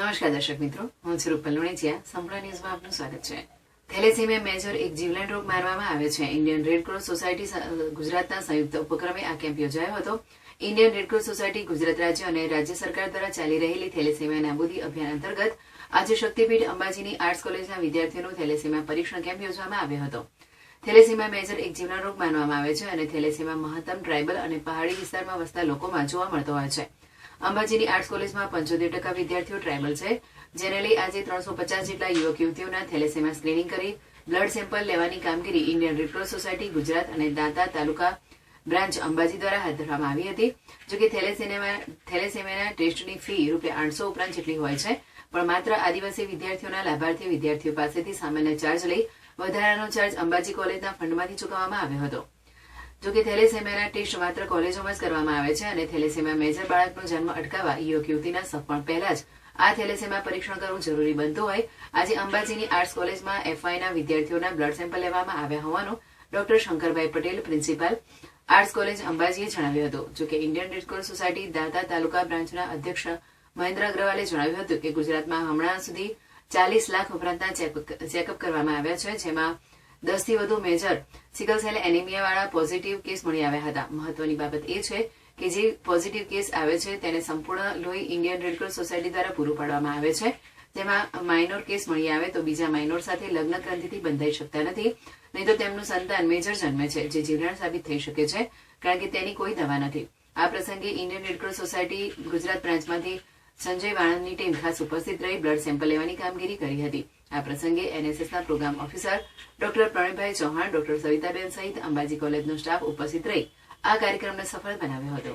નમસ્કાર દર્શક મિત્રો, હું છું રૂપલ લુણીચિયા. સંપૂર્ણ ન્યૂઝમાં આપનું સ્વાગત છે. થેલેસીમિયા મેજર એક જીવલેણ રોગ માનવામાં આવે છે. ઇન્ડિયન રેડ ક્રોસ સોસાયટી ગુજરાતના સંયુક્ત ઉપક્રમે આ કેમ્પ યોજાયો હતો. Indian red cross society Gujarat રાજ્ય અને રાજ્ય સરકાર દ્વારા ચાલી રહેલી થેલેસીમિયા નાબૂદી અભિયાન અંતર્ગત આજે શક્તિપીઠ અંબાજીની આર્ટ્સ કોલેજના વિદ્યાર્થીઓનો થેલેસીમિયા પરીક્ષણ કેમ્પ યોજવામાં આવ્યો હતો. થેલેસીમિયા મેજર એક જીવલેણ રોગ માનવામાં આવે છે અને થેલેસીમિયા મહત્તમ ટ્રાઇબલ અને પહાડી વિસ્તારમાં વસતા લોકોમાં જોવા મળતો હોય છે. અંબાજીની આર્ટ્સ કોલેજમાં 75% વિદ્યાર્થીઓ ટ્રાઇબલ છે, જેને લઈ આજે 350 જેટલા યુવક યુવતીઓના થેલેસીમિયા સ્ક્રીનિંગ કરી બ્લડ સેમ્પલ લેવાની કામગીરી Indian red cross society Gujarat અને દાંતા તાલુકા બ્રાન્ચ અંબાજી દ્વારા હાથ ધરવામાં આવી હતી. જોકે થેલેસીમિયાના ટેસ્ટની ફી ₹800 ઉપરાંત જેટલી હોય છે, પણ માત્ર આદિવાસી વિદ્યાર્થીઓના લાભાર્થી વિદ્યાર્થીઓ પાસેથી સામાન્ય ચાર્જ લઈ વધારાનો ચાર્જ અંબાજી કોલેજના ફંડમાંથી ચૂકવવામાં આવ્યો હતો. જોકે થેલેસીમિયાના ટેસ્ટ માત્ર કોલેજોમાં જ કરવામાં આવે છે અને થેલેસીમિયા મેજર બાળકનો જન્મ અટકાવવા યુવક યુવતીના સફળ પહેલા જ આ થેલેસીમિયા પરીક્ષણ કરવું જરૂરી બનતું હોય આજે અંબાજીની આર્ટ્સ કોલેજમાં એફઆઈના વિદ્યાર્થીઓના બ્લડ સેમ્પલ લેવામાં આવ્યા હોવાનું doctor Shankarbhai Patel, principal, arts college અંબાજીએ જણાવ્યું હતું. જોકે Indian red cross society Danta taluka બ્રાન્ચના અધ્યક્ષ મહેન્દ્ર અગ્રવાલે જણાવ્યું હતું કે ગુજરાતમાં હમણાં સુધી 40 લાખ ઉપરાંતના ચેકઅપ કરવામાં આવ્યા છે, જેમાં 10 થી વધુ મેજર સિકલ સેલ એનિમિયાવાળા પોઝિટિવ કેસ મળી આવ્યા હતા. મહત્વની બાબત એ છે કે જે પોઝિટિવ કેસ આવે છે તેને સંપૂર્ણ લોહી ઇન્ડિયન રેડ ક્રોસ સોસાયટી દ્વારા પૂરું પાડવામાં આવે છે. જેમાં માઇનોર કેસ મળી આવે તો બીજા માઇનોર સાથે લગ્ન ગ્રંથિથી બંધાઈ શકતા નથી, નહીં તો તેમનું સંતાન મેજર જન્મે છે, જે જીવલેણ સાબિત થઈ શકે છે, કારણ કે તેની કોઈ દવા નથી. આ પ્રસંગે Indian red cross society Gujarat બ્રાન્ચમાંથી સંજય વાણંદની ટીમ ખાસ ઉપસ્થિત રહી બ્લડ સેમ્પલ લેવાની કામગીરી કરી હતી. આ પ્રસંગે એનએસએસના programme officer doctor Pravinbhai Chauhan, doctor Savitaben સહિત અંબાજી કોલેજનો સ્ટાફ ઉપસ્થિત રહી આ કાર્યક્રમને સફળ બનાવ્યો હતો.